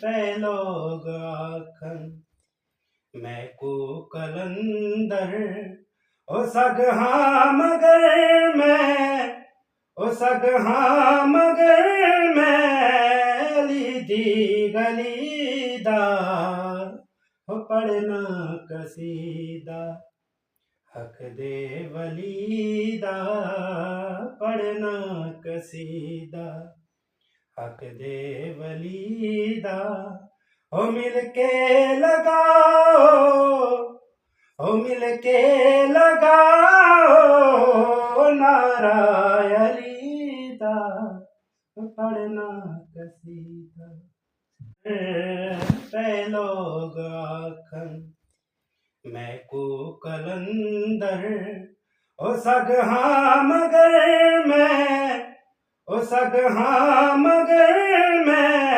पे लोग आखन मैं को कलंदर ओ सगहा मगर मैं लीदी गलीदा हो पढ़ना कसीदा हक दे वलीदा पढ़ना कसीदा हक दे वलीदा हो मिलके लगाओ नारा अलीदा पढ़ना कसीदा पे लोग आखन मैं को कलंदर ओ सगहा मगर मैं